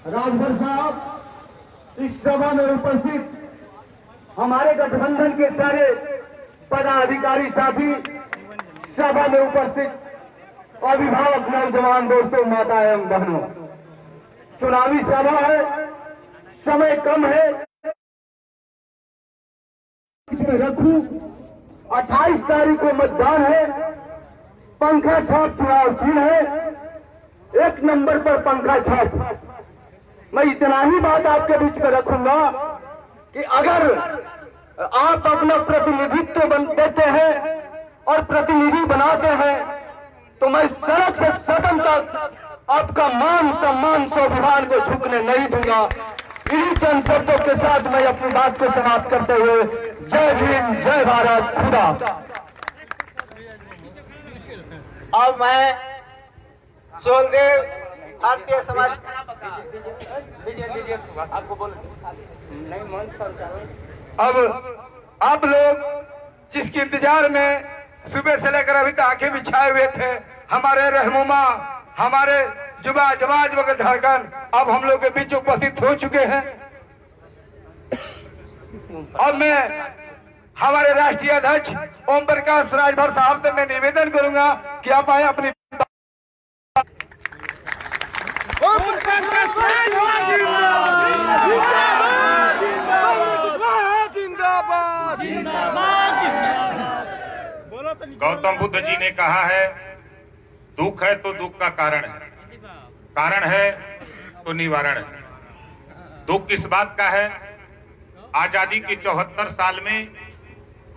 राजभर साहब, इस सभा में उपस्थित हमारे गठबंधन के सारे पदाधिकारी साथी, सभा में उपस्थित अभिभावक, नौजवान दोस्तों, माता एवं बहनों, चुनावी सभा है, समय कम है, इसमें रखूं। 28 तारीख को मतदान है, पंखा छाप चुनाव चिन्ह है, 1 नंबर पर पंखा छाप। मैं इतना ही बात आपके बीच में रखूंगा कि अगर आप अपना प्रतिनिधित्व देते हैं और प्रतिनिधि बनाते हैं तो मैं सड़क से सदन तक आपका मान सम्मान स्वाभिमान को झुकने नहीं दूंगा। इन्हीं चंद शब्दों के साथ मैं अपनी बात को समाप्त करते हुए जय भीम, जय भारत, खुदा। अब मैं सोहलदेव भारतीय समाज आपको बोल अब आप लोग जिसके इंतजार में सुबह से लेकर अभी तक आंखें बिछाए हुए थे, हमारे रहनुमा, हमारे जुबा जवाज वगैरह धड़कन अब हम लोग के बीच उपस्थित हो चुके हैं। अब मैं हमारे राष्ट्रीय अध्यक्ष ओम प्रकाश राजभर साहब से मैं निवेदन करूंगा कि आप आए अपनी गौतम बुद्ध जी ने कहा है, दुख है तो दुख का कारण है, कारण है तो निवारण है। दुख किस बात का है? आजादी के 74 साल में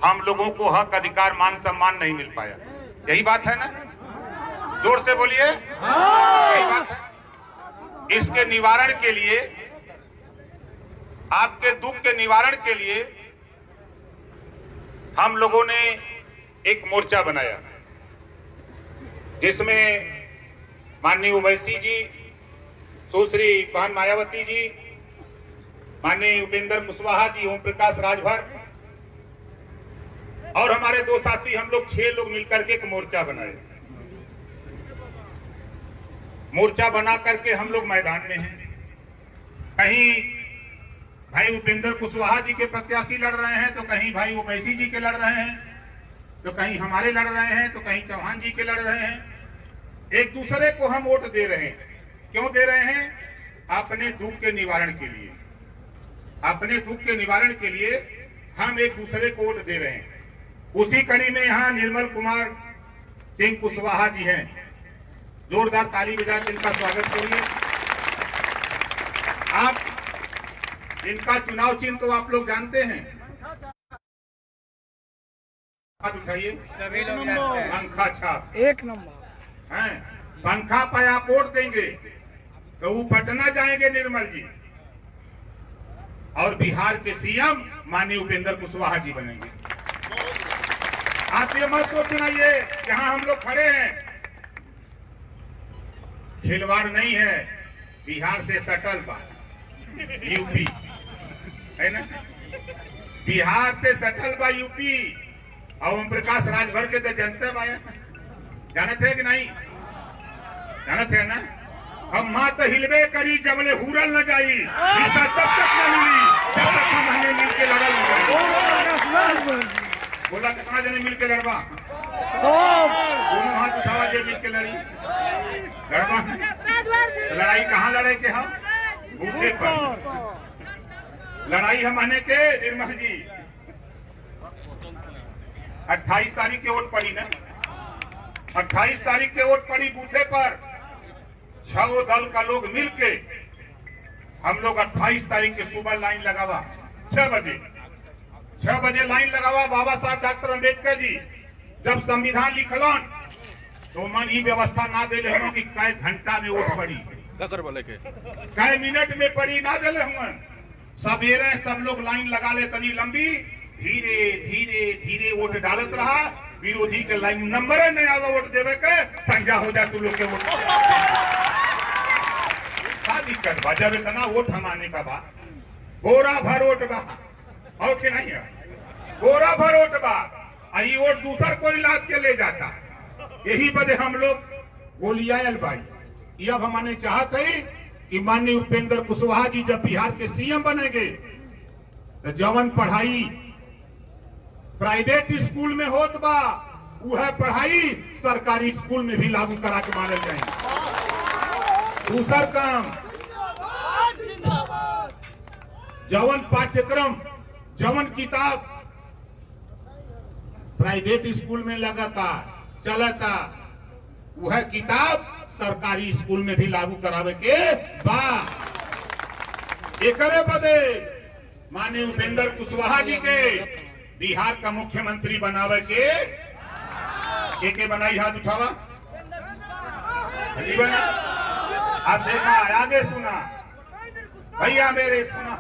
हम लोगों को हक, अधिकार, मान सम्मान नहीं मिल पाया। यही बात है ना? जोर से बोलिए। यही बात है। इसके निवारण के लिए, आपके दुख के निवारण के लिए हम लोगों ने एक मोर्चा बनाया जिसमें माननीय ओवैसी जी, सुश्री बहन मायावती जी, माननीय उपेंद्र कुशवाहा जी, ओम प्रकाश राजभर और हमारे 2 साथी, हम लोग 6 लोग मिलकर के एक मोर्चा बनाए। मोर्चा बना करके हम लोग मैदान में हैं। कहीं भाई उपेंद्र कुशवाहा जी के प्रत्याशी लड़ रहे हैं, तो कहीं भाई ओवैसी जी के लड़ रहे हैं, तो कहीं हमारे लड़ रहे हैं, तो कहीं चौहान जी के लड़ रहे हैं। एक दूसरे को हम वोट दे रहे हैं। क्यों दे रहे हैं? अपने दुख के निवारण के लिए। अपने दुख के निवारण के लिए हम एक दूसरे को वोट दे रहे हैं। उसी कड़ी में यहाँ निर्मल कुमार सिंह कुशवाहा जी हैं। जोरदार ताली बजा के इनका स्वागत करिए। आप इनका चुनाव चिन्ह तो आप लोग जानते हैं, उठाइए, पंखा छाप 1 नंबर है। पंखा पर आप वोट देंगे तो वो पटना जाएंगे निर्मल जी, और बिहार के सीएम माननीय उपेंद्र कुशवाहा जी बनेंगे। आप ये मत सोचना, ये जहां हम लोग खड़े हैं खिलवाड़ नहीं है, बिहार से सटल बा, यूपी है ना, बिहार से सटल बा यूपी। और ओम प्रकाश राजभर के तो जनता बाया जाना थे कि नहीं? जाना थे ना? हम माँ तो हिलबे करी जबले हुरल न जाई, हिस्सा तब तक न मिली जब तक हम हमें मिलके लड़ल न जाई। बोला कितना जने मिलके लड़वा? दोनों हाथ उठावा जे मिलके लड़ी लड़वा। लड़ाई कहाँ लड़े के? हम बूथे पर लड़ाई हम आने के निर्मल जी। 28 तारीख के वोट पड़ी ना, 28 तारीख के वोट पड़ी बूथे पर। 6 दल का लोग मिलके हम लोग 28 तारीख के सुबह लाइन लगावा 6 बजे लाइन लगावा। बाबा साहब डॉक्टर अम्बेडकर जी जब संविधान लिखलन तो मन ये व्यवस्था ना दे ले कि कै घंटा में वोट पड़ी, कै मिनट में पड़ी, ना दे ले। सवेरे सब लोग लाइन लगा ले, तनी लंबी, धीरे धीरे धीरे वोट डालत रहा। विरोधी के लाइन नंबर नहीं आवा वोट देवे के, संजा हो जा तू लोग के वोट। क्या दिक्कत बा? जब इतना वोट हमाने का बा, बोरा भर वोट बा, और कि नहीं है? बोरा भर वोट बा, आई वोट दूसर कोई लाद के ले जाता। यही बदे हम लोग गोलियाल भाई, ये अब हमारे चाहत है कि माननीय उपेंद्र कुशवाहा जी जब बिहार के सीएम बनेंगे तो जवन पढ़ाई प्राइवेट स्कूल में होत बा वह पढ़ाई सरकारी स्कूल में भी लागू करा के मानल जाए। दूसरा काम, जवन पाठ्यक्रम जवन किताब प्राइवेट स्कूल में लगाता चलता वह किताब सरकारी स्कूल में भी लागू करावे के बा। एकरे बदे माननीय उपेंद्र कुशवाहा जी के बिहार का मुख्यमंत्री बनावे के बनाई, हाथ उठावा। बना आप देखा, आगे सुना भैया मेरे, सुना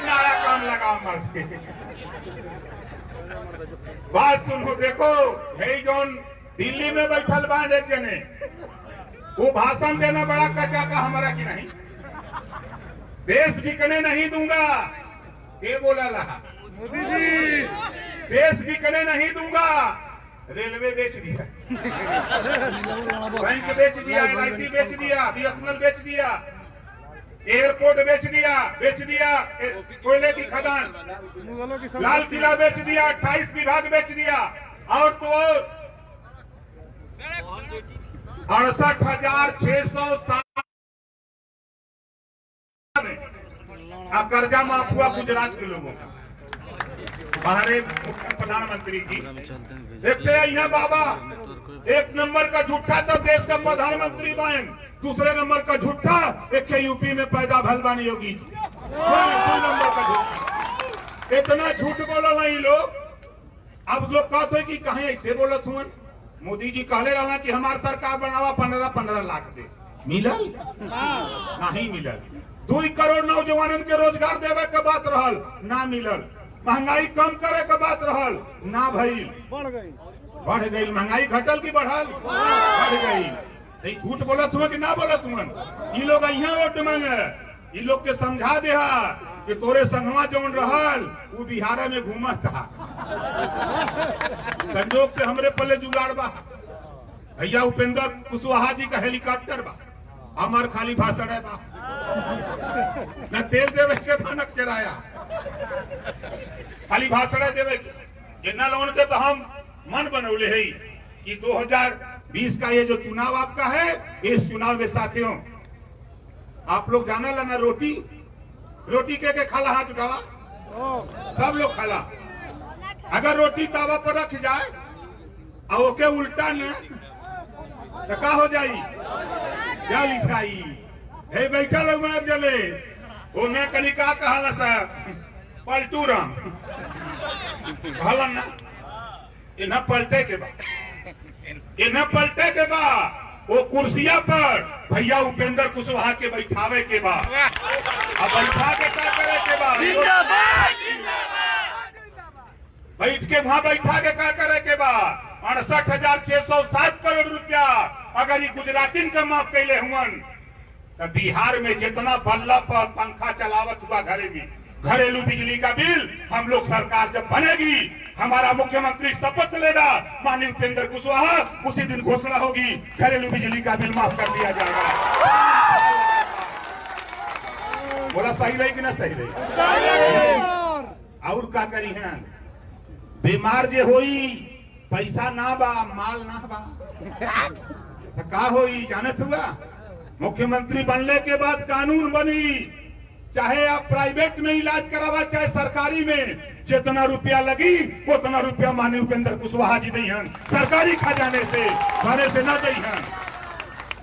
नारा काम लगा मर्द के बात सुनो। देखो है जौन दिल्ली में बैठल बांध एक जने, वो भाषण देना बड़ा कचा का हमारा की नहीं, देश बिकने नहीं दूंगा, ये बोला रहा मोदी जी, देश बिकने नहीं दूंगा। रेलवे बेच दिया, बैंक बेच दिया, LIC बेच दिया, BSNL बेच दिया, एयरपोर्ट बेच दिया, कोयले की खदान, लाल किला बेच दिया, 28 विभाग बेच दिया, और तो 68,607 कर्जा माफ हुआ गुजरात के लोगों का। हमारे प्रधानमंत्री जी देखते हैं यहाँ बाबा, एक नंबर का झूठा तो देश का प्रधानमंत्री बन, दूसरे नंबर का झूठा एक यूपी में पैदा भल बानी योगी, 2 नंबर का झूठा। इतना झूठ बोला वही लोग। अब लोग कहते कि कहीं ऐसे बोला थुअन, मोदी जी कहले रहा कि हमारी सरकार बनावा 15-15 लाख दे, मिलल नहीं मिलल। 2 करोड़ नौजवानों के रोजगार देवे के बात रहल, ना मिलल। महंगाई कम करे के बात रहल, ना भइल, बढ़ गई। महंगाई घटल की बढ़ल, बढ़ गई। झूठ बोला तुम कि ना बोला तुम, ये लोग यहाँ वोट मांगे, ये लोग के समझा दे कि तोरे संगवा जौन रहल वो बिहार में घूमा था, संजोग से हमरे पल्ले जुगाड़ बा। भैया उपेंद्र कुशवाहा जी का हेलीकॉप्टर बा, हमार खाली भाषण है बा, न तेल देवे के भनक किराया, खाली भाषण देवे के। जिन्ना लोगों के तो हम मन बनौले है कि 2020 का ये जो चुनाव आपका है, इस चुनाव में साथियों आप लोग जाना ला ना, रोटी के खाला, हाथ उठावा, सब लोग खाला। अगर रोटी तावा पर रख जाए और ओके उल्टा न तो का हो जाई, क्या लिखाई है। बैठा लोग मार जले वो मैं कनी का कहला सा पलटू राम कहलन ना, इन्हें पलटे के बाद, इन्हें पलटे के बाद वो कुर्सिया पर भैया उपेंद्र कुशवाहा के बैठावे के बाद, अब बैठा के क्या करे के बाद, बैठ के वहां बैठा के क्या करे के बाद 68,607 करोड़ रुपया अगर ये गुजराती का माफ कैले हुवन तो बिहार में जितना बल्ला पर पंखा चलावत हुआ घरे में, घरेलू बिजली का बिल हम लोग सरकार जब बनेगी, हमारा मुख्यमंत्री शपथ लेगा, माननीय उपेंद्र कुशवाहा, उसी दिन घोषणा होगी घरेलू बिजली का बिल माफ कर दिया जाएगा। बोला सही रही कि ना सही रही? और क्या करी हैं, बीमार जे होई, पैसा ना बा, माल ना बा, तो का होई जानत हुआ? मुख्यमंत्री बनने के बाद कानून बनी, चाहे आप प्राइवेट में इलाज करावा चाहे सरकारी में, जितना रुपया लगी उतना रुपया माननीय उपेंद्र कुशवाहा जी दी हन, सरकारी खजाने से, घरे से ना दी हन।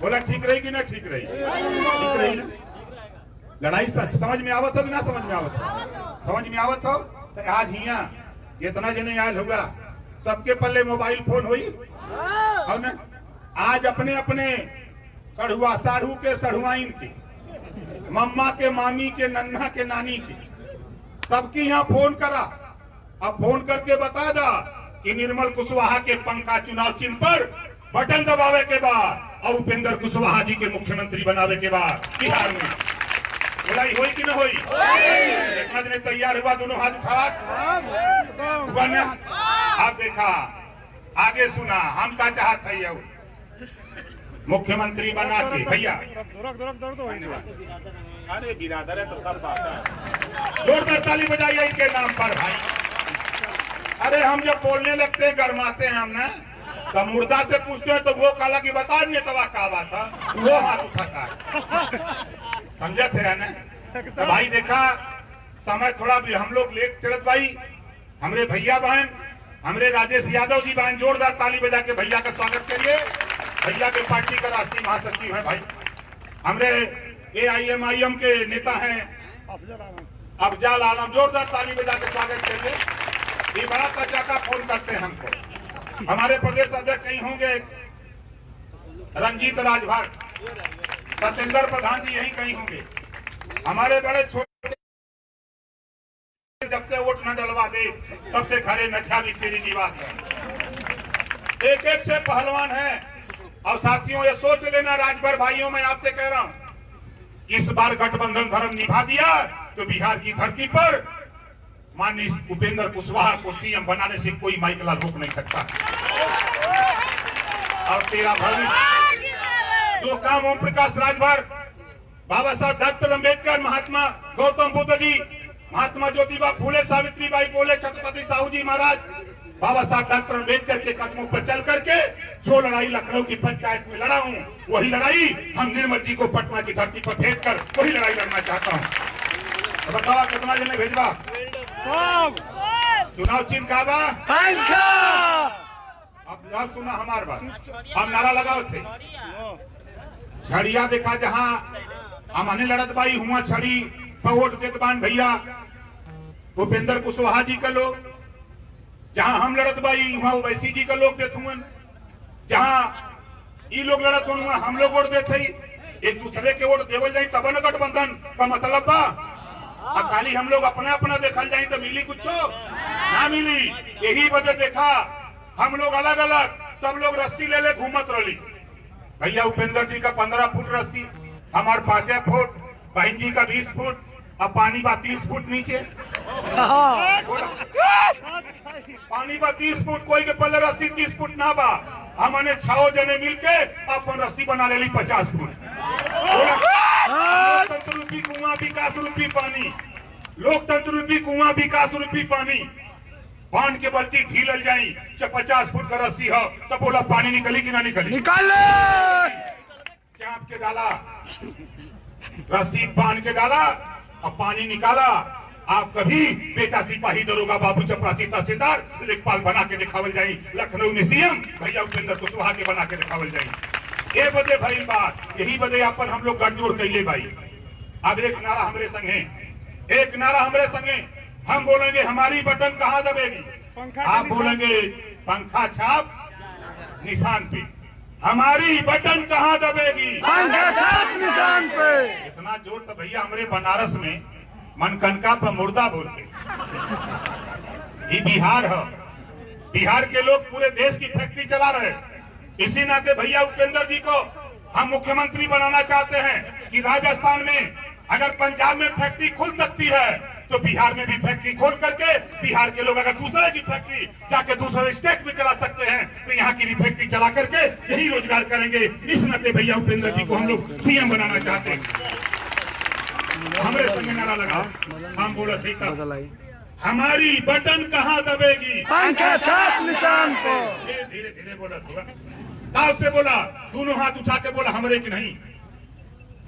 बोला ठीक रही कि ना ठीक रही? ठीक रही ना। लड़ाई सच समझ में आवत हो कि ना समझ में आवत हो? समझ में आवत हो तो आज यहाँ जितना जने आयल होगा सबके पल्ले मोबाइल फोन हुई और ना, आज अपने अपने सढ़ुआ साढ़ू के सढ़ुआइन की, मम्मा के मामी के, नन्हा के नानी की, सबकी यहाँ फोन करा। अब फोन करके बता दा कि निर्मल कुशवाहा के पंखा चुनाव चिन्ह पर बटन दबावे के बाद और उपेंद्र कुशवाहा जी के मुख्यमंत्री बनावे के बाद बिहार में लड़ाई हुई कि न हुई? इतना दिन तैयार हुआ, दोनों हाथ उठा। आप देखा, आगे सुना, हम का चाहत है मुख्यमंत्री बना के भैया, अरे बिरादर है तो सब बात है। जोरदार ताली बजाइए इनके नाम पर भाई। अरे हम जब बोलने लगते हैं गरमाते हैं हम ना, तो मुर्दा से पूछते हैं तो वो काला की बता नेतवा का बात था, वो हाथ उठाता है। समझे थे है ना? तो भाई देखा समय थोड़ा भी हम लोग लेट चलत भाई। हमरे भैया बहन, हमरे राजेश यादव जी बहन, जोरदार ताली बजा के भैया का स्वागत करिए। भैया के पार्टी का राष्ट्रीय महासचिव है भाई। हमरे AIMIM के नेता हैं अफजल आलम, जोरदार ताली बजा के स्वागत करिए। ये बड़ा कचाका फोन करते हैं हमको। हमारे प्रदेश अध्यक्ष नहीं होंगे, रंजीत राजभर, सत्येंद्र प्रधान जी यही कहीं होंगे। हमारे बड़े छोटे जब से वोट न डलवा दे तब से घरे नछा भी तेरी निवास है। एक एक से पहलवान है। और साथियों ये सोच लेना राजभर भाइयों, मैं आपसे कह रहा हूं, इस बार गठबंधन धर्म निभा दिया तो बिहार की धरती पर माननीय उपेंद्र कुशवाहा को CM बनाने से कोई माइकला रोक नहीं सकता। और तेरा भविष्य जो काम ओम प्रकाश राजभर, बाबा साहब डॉक्टर अम्बेडकर, महात्मा गौतम बुद्ध जी, महात्मा ज्योतिबा फूले, सावित्रीबाई फूले, छत्रपति साहू जी महाराज, बाबा साहब डॉक्टर अम्बेडकर के कदमों पर चल करके जो लड़ाई लखनऊ की पंचायत में लड़ा हूं, वही लड़ाई हम निर्मल जी को पटना की धरती पर भेजकर वही लड़ाई लड़ना चाहता हूं। तो बताओ कितना जने भेजवा? चुनाव चिन्ह का बा? अब सुना हमार बात, हम नारा लगाओ थे छड़िया देखा जहां हमने लड़त बाई हुआ छड़ी पर वोट देत बान भैया उपेंद्र कुशवाहा जी का लोग, जहां हम लड़त बाई वहां ओवैसी जी का लोग देते हुए, जहां ये लोग लड़त हुआ हम लोग वोट देते ही। एक दूसरे के वोट देवल जाए तब न गठबंधन का मतलब बा। खाली हम लोग अपना अपना देखल जाए तो मिली कुछ ना मिली। यही वजह देखा हम लोग अलग अलग सब लोग रस्सी ले ले घूमत रही। भैया उपेंद्र जी का 15 फुट रस्सी, हमार 5 फुट, बहन जी का 20 फुट, अब पानी बा 30 फुट नीचे। पानी बा 30 फुट, कोई के पल्ले रस्सी 30 फुट ना बा। हमने 6 जने मिलके अपन रस्सी बना ले ली 50 फुट। लोकतंत्र रूपी कुआं विकास रूपी पानी, लोकतंत्र रूपी कुआं विकास रूपी पानी, बांध के बल्टी ढीलल जाई। जब 50 फुट का रस्सी हो तो बोला पानी निकली कि ना निकली? निकाल चाप के डाला, रस्सी बांध के डाला और पानी निकाला। आप कभी बेटा सिपाही दरोगा बाबू चपरासी तहसीलदार लेखपाल बना के दिखावल जाई, लखनऊ में CM भैया उपेंद्र कुशवाहा के बना के दिखावल जाई। ये बदे भाई बात, यही बदे अपन हम लोग गठजोड़ कैले भाई। अब एक नारा हमरे संगे, एक नारा हमरे संगे, हम बोलेंगे हमारी बटन कहाँ दबेगी, आप बोलेंगे पंखा छाप निशान पे। हमारी बटन कहाँ दबेगी, पंखा छाप निशान पे। इतना जोर तो भैया हमरे बनारस में मनकनका पर मुर्दा बोलते। ये बिहार है, बिहार के लोग पूरे देश की फैक्ट्री चला रहे। इसी नाते भैया उपेंद्र जी को हम मुख्यमंत्री बनाना चाहते हैं कि राजस्थान में अगर पंजाब में फैक्ट्री खुल सकती है तो बिहार में भी फैक्ट्री खोल करके बिहार के लोग अगर दूसरे की फैक्ट्री जाके दूसरे स्टेट में चला सकते हैं तो यहाँ की भी फैक्ट्री चला करके यही रोजगार करेंगे। इस नाते भैया उपेंद्र जी को हम लोग CM बनाना चाहते हैं। हमारे संग नारा लगा, हम बोला ठीक है हमारी बटन कहाँ दबेगी, पंखा छाप निशान पे। धीरे धीरे बोला, थोड़ा ताव से बोला, दोनों हाथ उठा के बोला हमरे की नहीं,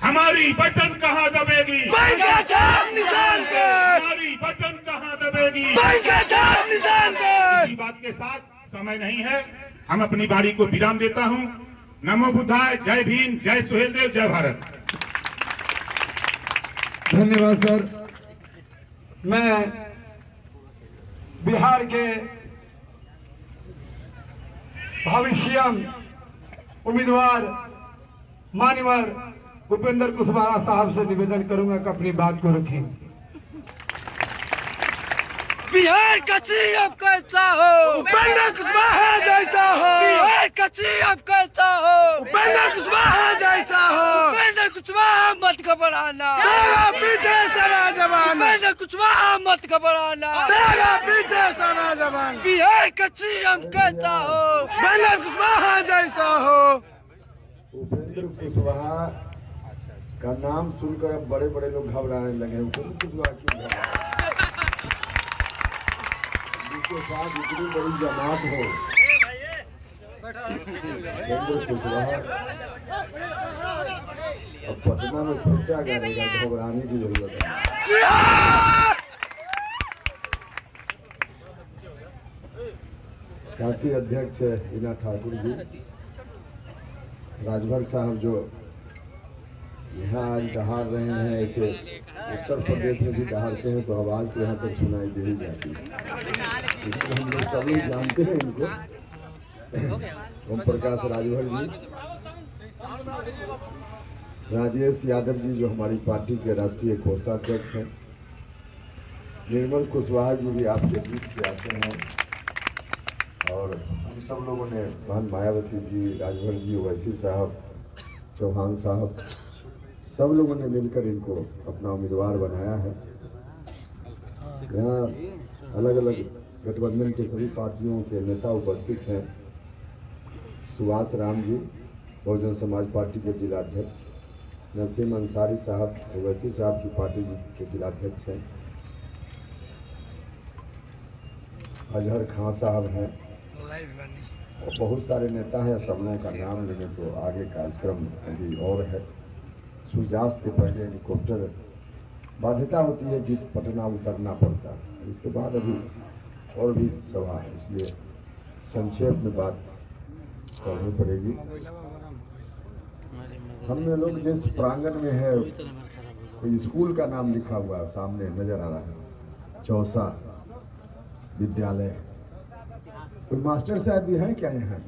हमारी बटन कहाँ दबेगी, पंखा छाप निशान पे। हमारी बटन कहाँ दबेगी, पंखा छाप निशान पे। इसी बात के साथ समय नहीं है, हम अपनी बारी को विराम देता हूँ। नमो बुद्धाय, जय भीम, जय सुहेलदेव, जय भारत। धन्यवाद सर। मैं बिहार के भविष्य उम्मीदवार मान्यवर उपेंद्र कुशवाहा साहब से निवेदन करूंगा कि अपनी बात को रखें। बिहार का CM कैसा हो, उपेंद्र कुशवाहा जैसा हो। बिहार का CM कैसा हो, उपेंद्र कुशवाहा जैसा हो। उपेंद्र कुशवाहा मत घबराना, तेरा पीछे सारा जवान, उपेंद्र कुशवाहा मत घबराना, तेरा पीछे सारा जवान। बिहार का CM कैसा हो, उपेंद्र कुशवाहा जैसा हो। कुशवाहा का नाम सुनकर अब बड़े बड़े लोग घबराने लगे। उपेंद्र कुशवाहा क्यों घबराए? जिसके साथ इतनी बड़ी जमात हो, उपेंद्र कुशवाहा अब पटना में फिर क्या करेगा? घबराने की जरूरत है। साथी अध्यक्ष हीना ठाकुर जी, राजभर साहब जो यहाँ आज दहाड़ रहे हैं, ऐसे उत्तर प्रदेश में भी दहाड़ते हैं तो आवाज़ तो यहाँ तक सुनाई दे ही जाती है। इसलिए हम लोग सभी जानते हैं इनको। ओम प्रकाश राजभर जी, राजेश यादव जी जो हमारी पार्टी के राष्ट्रीय कोषाध्यक्ष हैं, निर्मल कुशवाहा जी भी आपके बीच से आते हैं, और हम सब लोगों ने बहन मायावती जी, राजभर जी, ओवैसी साहब, चौहान साहब, सब लोगों ने मिलकर इनको अपना उम्मीदवार बनाया है। यहाँ अलग अलग गठबंधन के सभी पार्टियों के नेता उपस्थित हैं। सुभाष राम जी बहुजन समाज पार्टी के जिलाध्यक्ष, नसीम अंसारी साहब ओवैसी साहब की पार्टी के जिलाध्यक्ष हैं, अजहर खां साहब हैं, और बहुत सारे नेता हैं। सब लोगों का नाम लेने तो आगे कार्यक्रम अभी और है। सूर्यास्त के पहले हेलीकॉप्टर बाध्यता होती है कि पटना उतरना पड़ता है, इसके बाद अभी और भी सभा है, इसलिए संक्षेप में बात करनी पड़ेगी। हम लोग जिस प्रांगण में है, कोई स्कूल का नाम लिखा हुआ सामने नजर आ रहा है, चौसा विद्यालय। कोई मास्टर साहब भी हैं क्या यहाँ?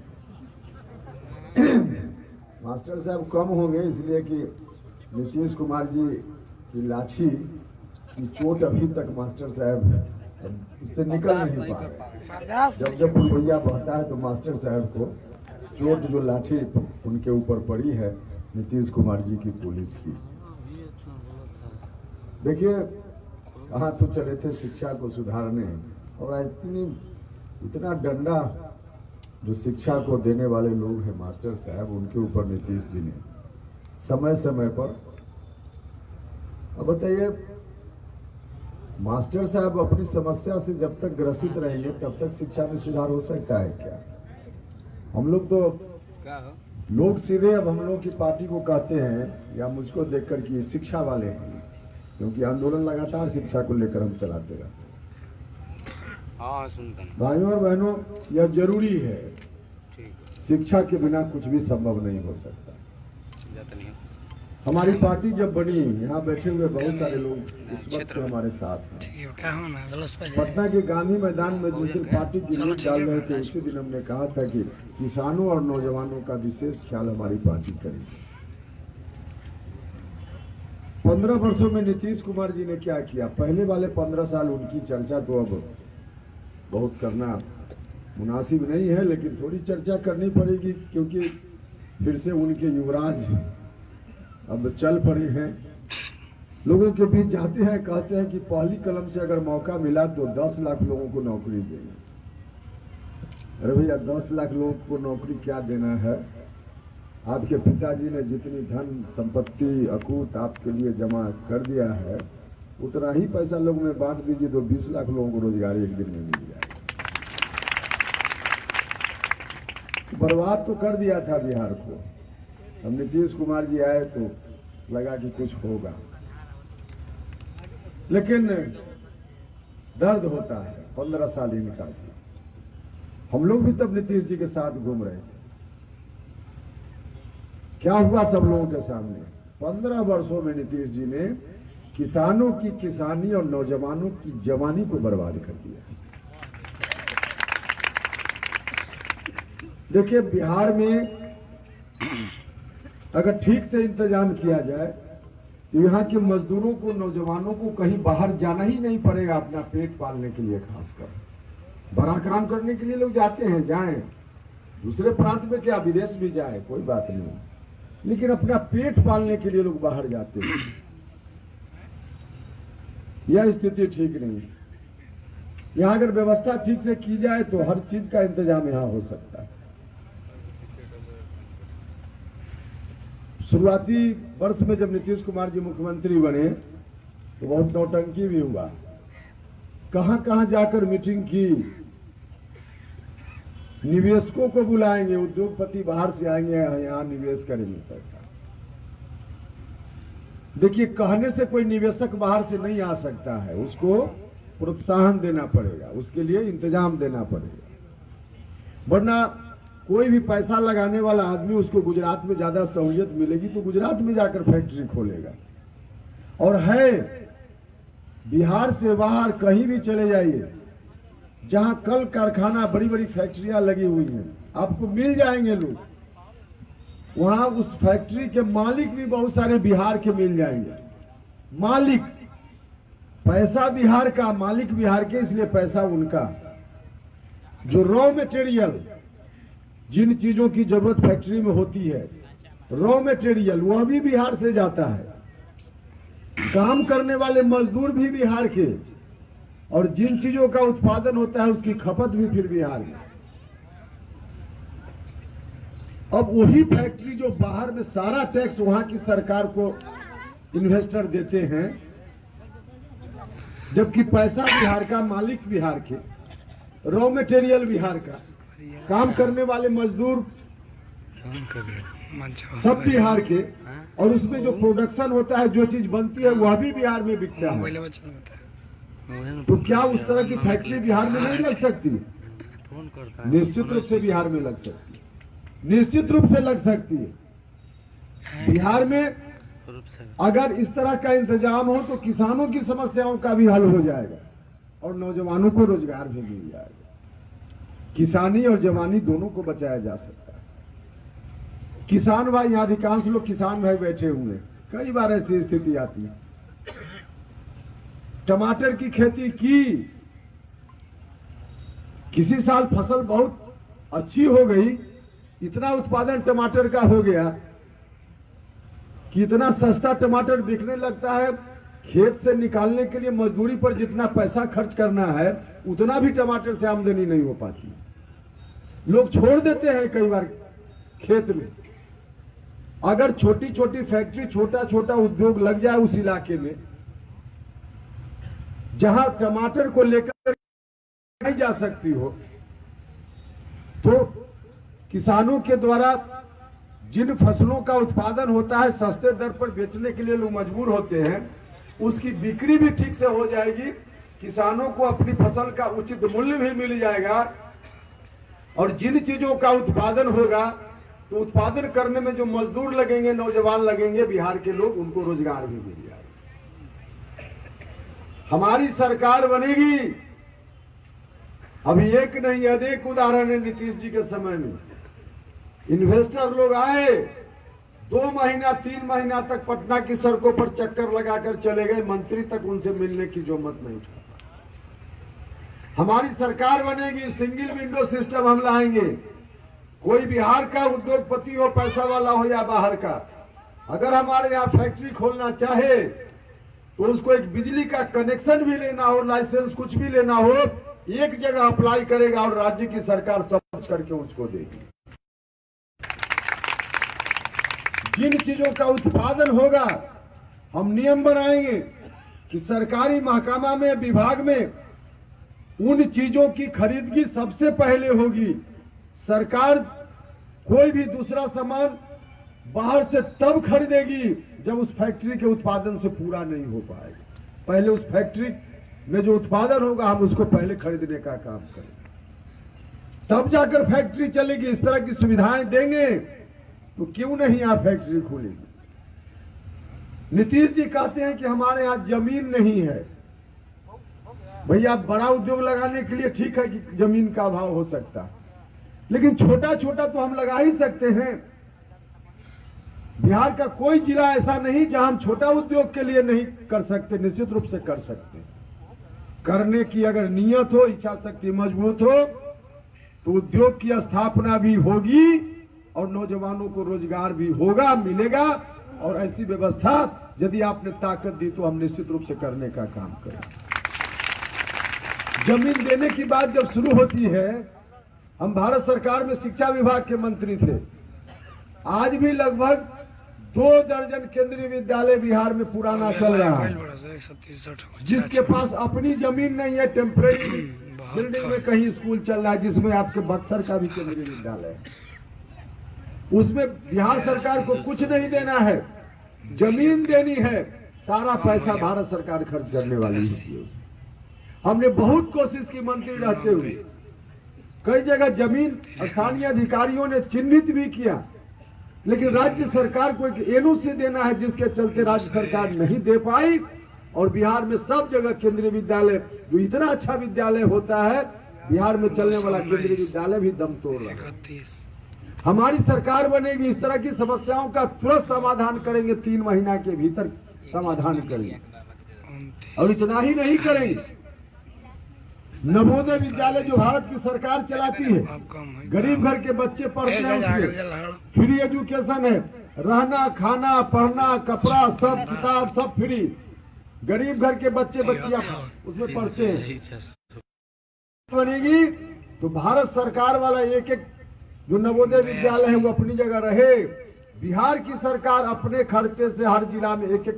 मास्टर साहब कम होंगे, इसलिए कि नीतीश कुमार जी की लाठी की चोट अभी तक मास्टर साहब उससे निकल नहीं पा रहे। जब जब पुरवैया बहता है तो मास्टर साहब को चोट, जो लाठी उनके ऊपर पड़ी है नीतीश कुमार जी की पुलिस की। देखिए कहाँ तो चले थे शिक्षा को सुधारने, और इतना डंडा जो शिक्षा को देने वाले लोग हैं मास्टर साहब, उनके ऊपर नीतीश जी ने समय समय पर। अब बताइए, मास्टर साहब अपनी समस्या से जब तक ग्रसित रहेंगे तब तक शिक्षा में सुधार हो सकता है क्या? हम लोग तो लोग सीधे अब हम लोग की पार्टी को कहते हैं, या मुझको देखकर कि शिक्षा वाले हैं, क्योंकि आंदोलन लगातार शिक्षा को लेकर हम चलाते रहते हैं। भाइयों और बहनों, यह जरूरी है, शिक्षा के बिना कुछ भी संभव नहीं हो सकता। हमारी पार्टी जब बनी, यहाँ बैठे हुए बहुत सारे लोग इस वक्त से हमारे साथ हैं। पटना के गांधी मैदान में जिस दिन पार्टी की नींव डाल रहे थे, उसी दिन हमने कहा था कि किसानों और नौजवानों का विशेष ख्याल हमारी पार्टी करेगी। 15 वर्षों में नीतीश कुमार जी ने क्या किया? पहले वाले 15 साल उनकी चर्चा तो अब बहुत करना मुनासिब नहीं है, लेकिन थोड़ी चर्चा करनी पड़ेगी, क्योंकि फिर से उनके युवराज अब चल पड़े हैं। लोगों के बीच जाते हैं, कहते हैं कि पहली कलम से अगर मौका मिला तो 10 लाख लोगों को नौकरी देंगे। अरे भैया, 10 लाख लोगों को नौकरी क्या देना है? आपके पिताजी ने जितनी धन संपत्ति अकूत आपके लिए जमा कर दिया है, उतना ही पैसा लोगों में बांट दीजिए तो 20 लाख लोगों को रोजगार एक दिन में मिल जाएगा। बर्बाद तो कर दिया था बिहार को। अब नीतीश कुमार जी आए तो लगा कि कुछ होगा, लेकिन दर्द होता है। 15 साल इनका भी, हम लोग भी तब नीतीश जी के साथ घूम रहे थे। क्या हुआ सब लोगों के सामने? 15 वर्षों में नीतीश जी ने किसानों की किसानी और नौजवानों की जवानी को बर्बाद कर दिया। देखिए, बिहार में अगर ठीक से इंतजाम किया जाए तो यहाँ के मजदूरों को, नौजवानों को कहीं बाहर जाना ही नहीं पड़ेगा अपना पेट पालने के लिए। खासकर बड़ा काम करने के लिए लोग जाते हैं, जाएं दूसरे प्रांत में, क्या विदेश भी जाए कोई बात नहीं, लेकिन अपना पेट पालने के लिए लोग बाहर जाते हैं। यह स्थिति ठीक नहीं है। यहाँ अगर व्यवस्था ठीक से की जाए तो हर चीज का इंतजाम यहाँ हो सकता है। शुरुआती वर्ष में जब नीतीश कुमार जी मुख्यमंत्री बने तो बहुत नौटंकी भी हुआ, कहां कहां जाकर मीटिंग की, निवेशकों को बुलाएंगे, उद्योगपति बाहर से आएंगे, यहां निवेश करेंगे पैसा। देखिए, कहने से कोई निवेशक बाहर से नहीं आ सकता है, उसको प्रोत्साहन देना पड़ेगा, उसके लिए इंतजाम देना पड़ेगा। वरना कोई भी पैसा लगाने वाला आदमी, उसको गुजरात में ज्यादा सहूलियत मिलेगी तो गुजरात में जाकर फैक्ट्री खोलेगा। और है, बिहार से बाहर कहीं भी चले जाइए, जहां कल कारखाना, बड़ी बड़ी फैक्ट्रियां लगी हुई हैं, आपको मिल जाएंगे लोग। वहां उस फैक्ट्री के मालिक भी बहुत सारे बिहार के मिल जाएंगे। मालिक, पैसा बिहार का, मालिक बिहार के, इसलिए पैसा उनका। जो रॉ मटेरियल, जिन चीजों की जरूरत फैक्ट्री में होती है, रॉ मटेरियल, वह भी बिहार से जाता है। काम करने वाले मजदूर भी बिहार के, और जिन चीजों का उत्पादन होता है उसकी खपत भी फिर बिहार में। अब वही फैक्ट्री जो बाहर में सारा टैक्स वहां की सरकार को इन्वेस्टर देते हैं, जबकि पैसा बिहार का, मालिक बिहार के, रॉ मटेरियल बिहार का, काम करने वाले मजदूर सब बिहार के, और उसमें जो प्रोडक्शन होता है, जो चीज बनती है, वह भी बिहार में बिकता है। तो क्या उस तरह की फैक्ट्री बिहार में नहीं लग सकती? निश्चित रूप से बिहार में लग सकती है, निश्चित रूप से लग सकती है। बिहार में अगर इस तरह का इंतजाम हो तो किसानों की समस्याओं का भी हल हो जाएगा और नौजवानों को रोजगार भी मिल जाएगा। किसानी और जवानी दोनों को बचाया जा सकता है। किसान भाई, यहाँ अधिकांश लोग किसान भाई बैठे हुए हैं, कई बार ऐसी स्थिति आती है। टमाटर की खेती की, किसी साल फसल बहुत अच्छी हो गई, इतना उत्पादन टमाटर का हो गया कि इतना सस्ता टमाटर बिकने लगता है, खेत से निकालने के लिए मजदूरी पर जितना पैसा खर्च करना है उतना भी टमाटर से आमदनी नहीं हो पाती। लोग छोड़ देते हैं कई बार खेत में। अगर छोटी छोटी फैक्ट्री, छोटा छोटा उद्योग लग जाए उस इलाके में जहां टमाटर को लेकर नहीं जा सकती हो, तो किसानों के द्वारा जिन फसलों का उत्पादन होता है सस्ते दर पर बेचने के लिए लोग मजबूर होते हैं, उसकी बिक्री भी ठीक से हो जाएगी, किसानों को अपनी फसल का उचित मूल्य भी मिल जाएगा, और जिन चीजों का उत्पादन होगा तो उत्पादन करने में जो मजदूर लगेंगे, नौजवान लगेंगे, बिहार के लोग, उनको रोजगार भी मिल जाएगा। हमारी सरकार बनेगी, अभी एक नहीं अनेक उदाहरण है। नीतीश जी के समय में इन्वेस्टर लोग आए, 2 महीना 3 महीना तक पटना की सड़कों पर चक्कर लगाकर चले गए, मंत्री तक उनसे मिलने की जरूरत नहीं उठा। हमारी सरकार बनेगी, सिंगल विंडो सिस्टम हम लाएंगे। कोई बिहार का उद्योगपति हो, पैसा वाला हो या बाहर का, अगर हमारे यहाँ फैक्ट्री खोलना चाहे तो उसको एक बिजली का कनेक्शन भी लेना हो, लाइसेंस कुछ भी लेना हो, एक जगह अप्लाई करेगा और राज्य की सरकार समझ करके उसको देगी। जिन चीजों का उत्पादन होगा हम नियम बनाएंगे कि सरकारी महकमा में, विभाग में उन चीजों की खरीदगी सबसे पहले होगी। सरकार कोई भी दूसरा सामान बाहर से तब खरीदेगी जब उस फैक्ट्री के उत्पादन से पूरा नहीं हो पाएगा। पहले उस फैक्ट्री में जो उत्पादन होगा हम उसको पहले खरीदने का काम करेंगे, तब जाकर फैक्ट्री चलेगी। इस तरह की सुविधाएं देंगे तो क्यों नहीं यहाँ फैक्ट्री खोलेगी। नीतीश जी कहते हैं कि हमारे यहाँ जमीन नहीं है। भैया, बड़ा उद्योग लगाने के लिए ठीक है कि जमीन का अभाव हो सकता है, लेकिन छोटा छोटा तो हम लगा ही सकते हैं। बिहार का कोई जिला ऐसा नहीं जहां हम छोटा उद्योग के लिए नहीं कर सकते, निश्चित रूप से कर सकते। करने की अगर नियत हो, इच्छा शक्ति मजबूत हो, तो उद्योग की स्थापना भी होगी और नौजवानों को रोजगार भी होगा, मिलेगा। और ऐसी व्यवस्था यदि आपने ताकत दी तो हम निश्चित रूप से करने का काम करें। जमीन देने की बात जब शुरू होती है, हम भारत सरकार में शिक्षा विभाग के मंत्री थे। आज भी लगभग 2 दर्जन केंद्रीय विद्यालय बिहार में पुराना चल रहा है, जिसके पास अपनी जमीन नहीं है, टेम्परेरी बिल्डिंग में कहीं स्कूल चल रहा है, जिसमें आपके बक्सर का भी केंद्रीय विद्यालय है। उसमें बिहार सरकार को कुछ नहीं देना है, जमीन देनी है, सारा पैसा भारत सरकार खर्च करने वाली है। हमने बहुत कोशिश की मंत्री रहते हुए, कई जगह जमीन स्थानीय अधिकारियों ने चिन्हित भी किया, लेकिन राज्य सरकार को एक एनओसी देना है, जिसके चलते राज्य सरकार नहीं दे पाई। और बिहार में सब जगह केंद्रीय विद्यालय, जो इतना अच्छा विद्यालय होता है, बिहार में चलने वाला केंद्रीय विद्यालय भी दम तोड़ रहा है। हमारी सरकार बनेगी, इस तरह की समस्याओं का तुरंत समाधान करेंगे, 3 महीना के भीतर समाधान करेंगे। और इतना ही नहीं करेंगे, नवोदय विद्यालय जो भारत की सरकार चलाती है, गरीब घर के बच्चे पढ़ते हैं, उसमें फ्री एजुकेशन है, रहना खाना पढ़ना कपड़ा सब किताब सब फ्री, गरीब घर के बच्चे बच्चियां उसमें पढ़ते हैं। बनेगी तो भारत सरकार वाला एक एक जो नवोदय विद्यालय है वो अपनी जगह रहे। बिहार की सरकार अपने खर्चे से हर जिला में एक एक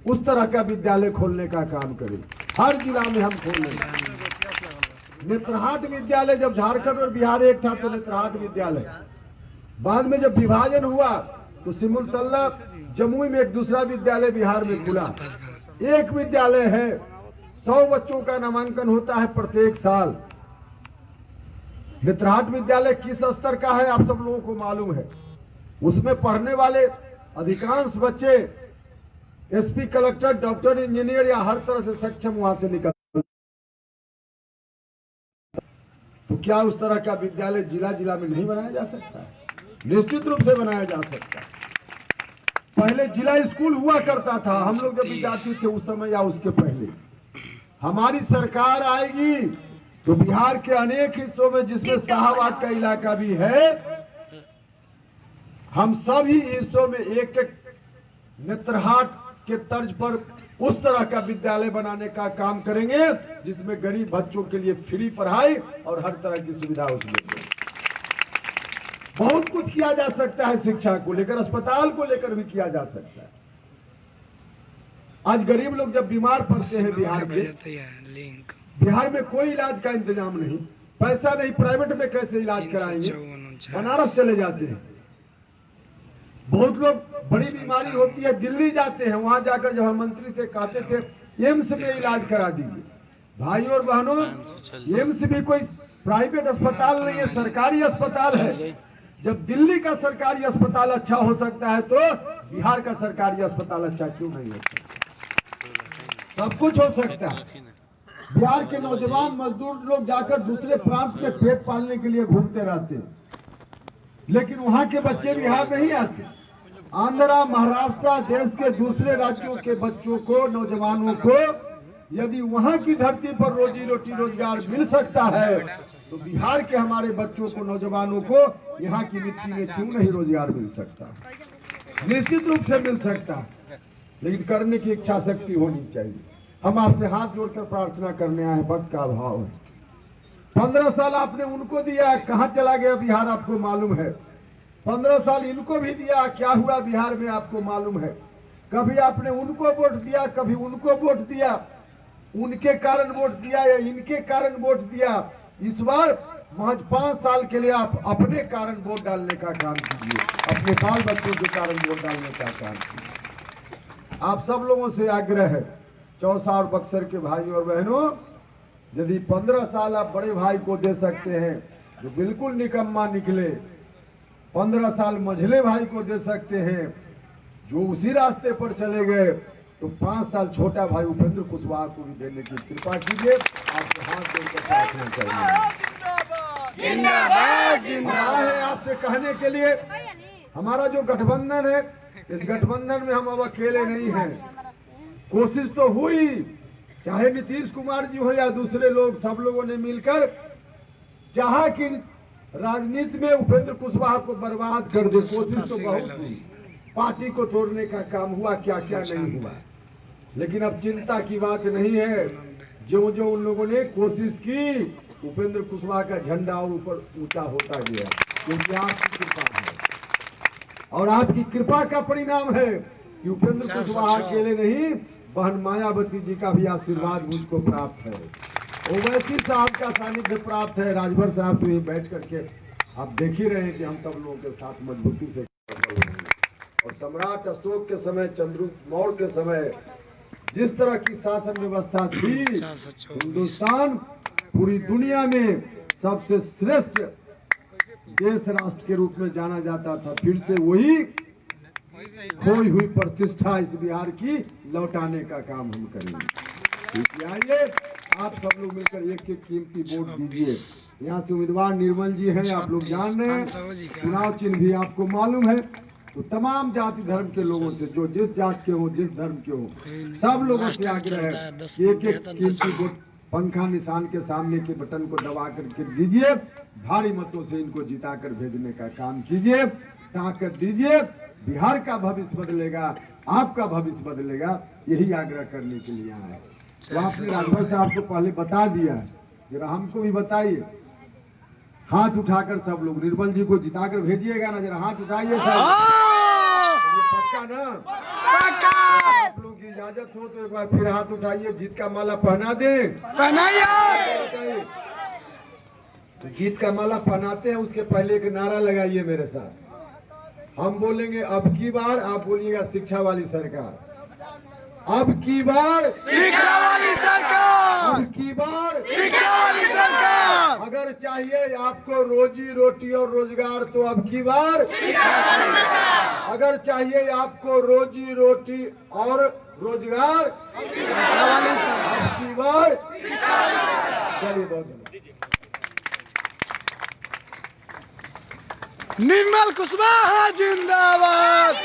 उस तरह का विद्यालय खोलने का काम करे, हर जिला में हम खोलेंगे। नेत्रहाट विद्यालय जब झारखंड और बिहार एक था तो नेत्रहाट विद्यालय, बाद में जब विभाजन हुआ तो सिमुलतल्ला जमुई में एक दूसरा विद्यालय बिहार में खुला। एक विद्यालय है, 100 बच्चों का नामांकन होता है प्रत्येक साल। नेत्रहाट विद्यालय किस स्तर का है आप सब लोगों को मालूम है। उसमें पढ़ने वाले अधिकांश बच्चे एसपी, कलेक्टर, डॉक्टर, इंजीनियर या हर तरह से सक्षम वहां से निकल। तो क्या उस तरह का विद्यालय जिला जिला में नहीं बनाया जा सकता है? निश्चित रूप से बनाया जा सकता है। पहले जिला स्कूल हुआ करता था, हम लोग जब विद्यार्थी थे उस समय या उसके पहले। हमारी सरकार आएगी तो बिहार के अनेक हिस्सों में, जिसमें शाहबाद का इलाका भी है, हम सभी हिस्सों में एक एक नेत्रहाट के तर्ज पर उस तरह का विद्यालय बनाने का काम करेंगे, जिसमें गरीब बच्चों के लिए फ्री पढ़ाई और हर तरह की सुविधा उसमें। बहुत कुछ किया जा सकता है, शिक्षा को लेकर, अस्पताल को लेकर भी किया जा सकता है। आज गरीब लोग जब बीमार पड़ते हैं बिहार में कोई इलाज का इंतजाम नहीं, पैसा नहीं, प्राइवेट में कैसे इलाज कराएंगे? बनारस चले जाते हैं। बहुत लोग बड़ी बीमारी होती है दिल्ली जाते हैं, वहां जाकर जब हम मंत्री से कहते थे एम्स में इलाज करा दीजिए। भाइयों और बहनों, एम्स भी कोई प्राइवेट अस्पताल नहीं है, सरकारी अस्पताल है। जब दिल्ली का सरकारी अस्पताल अच्छा हो सकता है तो बिहार का सरकारी अस्पताल अच्छा क्यों नहीं हो सकता? सब कुछ हो सकता है। बिहार के नौजवान मजदूर लोग जाकर दूसरे प्रांत में पेट पालने के लिए घूमते रहते हैं, लेकिन वहां के बच्चे बिहार नहीं आते। आंध्रा, महाराष्ट्र, देश के दूसरे राज्यों के बच्चों को, नौजवानों को यदि वहां की धरती पर रोजी रोटी रोजगार मिल सकता है तो बिहार के हमारे बच्चों को, नौजवानों को यहाँ की मिट्टी में क्यों नहीं रोजगार मिल सकता? निश्चित रूप से मिल सकता है, लेकिन करने की इच्छा शक्ति होनी चाहिए। हम आपसे हाथ जोड़कर प्रार्थना करने आए, वक्त का अभाव है। 15 साल आपने उनको दिया, कहाँ चला गया बिहार आपको मालूम है। 15 साल इनको भी दिया, क्या हुआ बिहार में आपको मालूम है। कभी आपने उनको वोट दिया, कभी उनको वोट दिया, उनके कारण वोट दिया या इनके कारण वोट दिया। इस बार महज 5 साल के लिए आप अपने कारण वोट डालने का काम कीजिए, अपने बाल बच्चों के कारण वोट डालने का काम कीजिए। आप सब लोगों से आग्रह है, चौसा और बक्सर के भाइयों और बहनों, यदि 15 साल आप बड़े भाई को दे सकते हैं जो बिल्कुल निकम्मा निकले, 15 साल मझले भाई को दे सकते हैं जो उसी रास्ते पर चले गए, तो 5 साल छोटा भाई उपेंद्र कुशवाहा को भी देने की कृपा कीजिए। आपके हाथ जोड़कर प्रार्थना करेंगे। है आपसे कहने के लिए, हमारा जो गठबंधन है, इस गठबंधन में हम अब अकेले नहीं हैं। कोशिश तो हुई, चाहे नीतीश कुमार जी हो या दूसरे लोग, सब लोगों ने मिलकर जहां की राजनीति में उपेंद्र कुशवाहा को बर्बाद कर दे, कोशिश तो बहुत हुई। पार्टी को तोड़ने का काम हुआ, क्या क्या नहीं हुआ। लेकिन अब चिंता की बात नहीं है, जो जो उन लोगों ने कोशिश की, उपेंद्र कुशवाहा का झंडा और ऊपर ऊंचा होता गया, क्योंकि आपकी कृपा है। और आपकी कृपा का परिणाम है कि उपेंद्र कुशवाहा अकेले नहीं, बहन मायावती जी का भी आशीर्वाद मुझको प्राप्त है। ओवैसी साहब का सानिध्य प्राप्त है। राजभर साहब तो यहीं बैठ करके आप देख ही रहे हैं कि हम सब लोगों के साथ मजबूती से और सम्राट अशोक के समय, चंद्रगुप्त मौर्य के समय जिस तरह की शासन व्यवस्था थी, हिंदुस्तान पूरी दुनिया में सबसे श्रेष्ठ देश राष्ट्र के रूप में जाना जाता था। फिर से वही खोई हुई प्रतिष्ठा इस बिहार की लौटाने का काम हम करेंगे। इसलिए आइए आप सब लोग मिलकर एक एक कीमती वोट दीजिए। यहाँ से उम्मीदवार निर्मल जी हैं, आप लोग जान रहे हैं, चुनाव चिन्ह भी आपको मालूम है। तो तमाम जाति धर्म के लोगों से, जो जिस जात के हो, जिस धर्म के हो, सब लोगों से आग्रह है कि एक एक कीमती वोट पंखा निशान के सामने के बटन को दबा करके दीजिए। भारी मतों से इनको जिताकर भेजने का काम कीजिए, ताकत दीजिए। बिहार का भविष्य बदलेगा, आपका भविष्य बदलेगा, यही आग्रह करने के लिए आए। तो आपने राजभर साहब को पहले बता दिया है, जरा हमको भी बताइए। हाथ उठाकर सब लोग निर्मल जी को जिताकर भेजिएगा ना, जरा हाथ उठाइए सब। ये पक्का ना? पक्का। आप लोग की इजाजत हो तो एक बार फिर हाथ उठाइए, जीत का माला पहना दें। पहनाइए। तो जीत का माला पहनाते हैं, उसके पहले एक नारा लगाइए मेरे साथ। हम बोलेंगे अब की बार, आप बोलिएगा शिक्षा वाली सरकार। अब की बार शिक्षा वाली सरकार। अब की बार शिक्षा वाली सरकार। अगर चाहिए आपको रोजी रोटी और रोजगार तो अब की बार शिक्षा वाली सरकार। अगर चाहिए आपको रोजी रोटी और रोजगार, अब की बार चलिए। बहुत निर्मल कुशवाहा जिंदाबाद।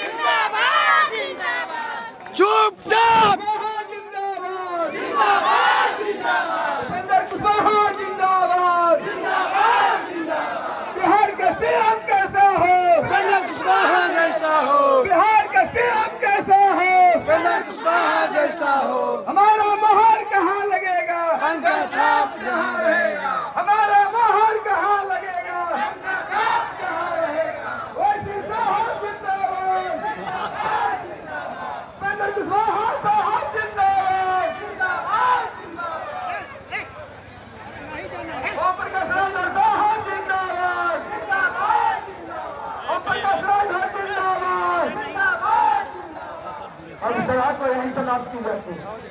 चुपचाप। जिंदाबाद जिंदाबाद जिंदाबाद। उपेंद्र कुशवाहा जिंदाबाद जिंदाबाद जिंदाबाद। बिहार का सीएम कैसा हो? उपेंद्र कुशवाहा जैसा हो। बिहार का सीएम कैसा हो? उपेंद्र कुशवाहा जैसा हो। हमारा मोहर कहाँ लगेगा? पंखा छाप जहाँ रहेगा। हमारा मोहर कहाँ लगेगा? कहाँ रहेगा? वैसी साहब जिंदाबाद। उपेंद्र कुशवाहा साहब जिंदाबाद जिंदाबाद जिंदाबाद। ओम प्रकाश राणा साहब जिंदाबाद जिंदाबाद जिंदाबाद। ओम प्रकाश राणा जिंदाबाद जिंदाबाद जिंदाबाद। अब सराहत पर यहीं तक आपकी जाती है।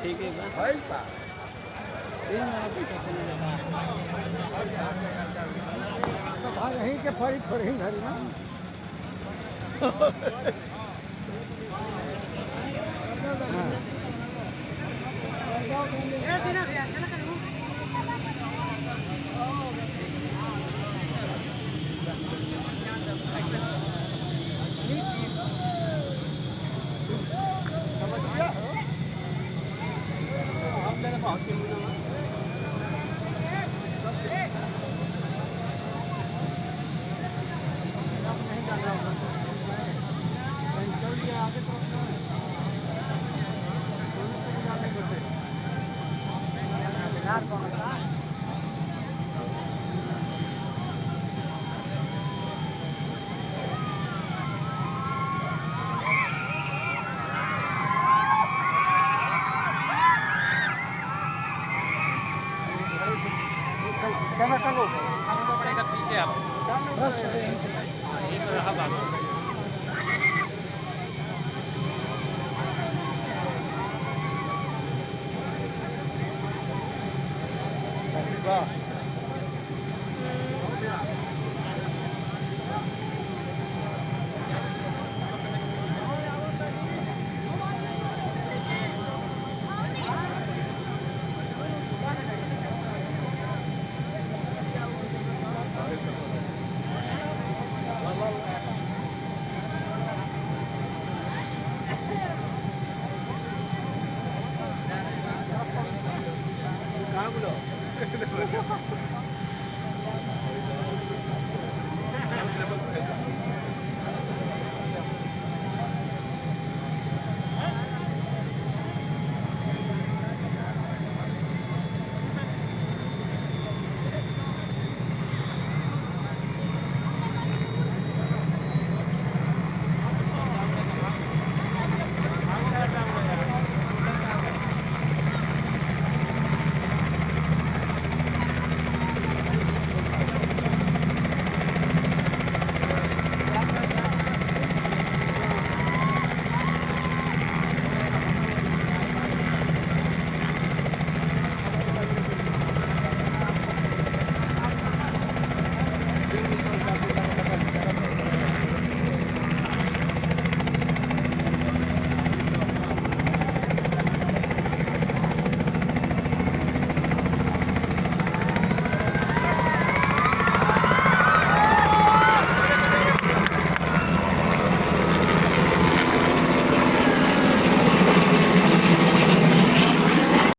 ठीक है भाई, यहीं के फरी फरी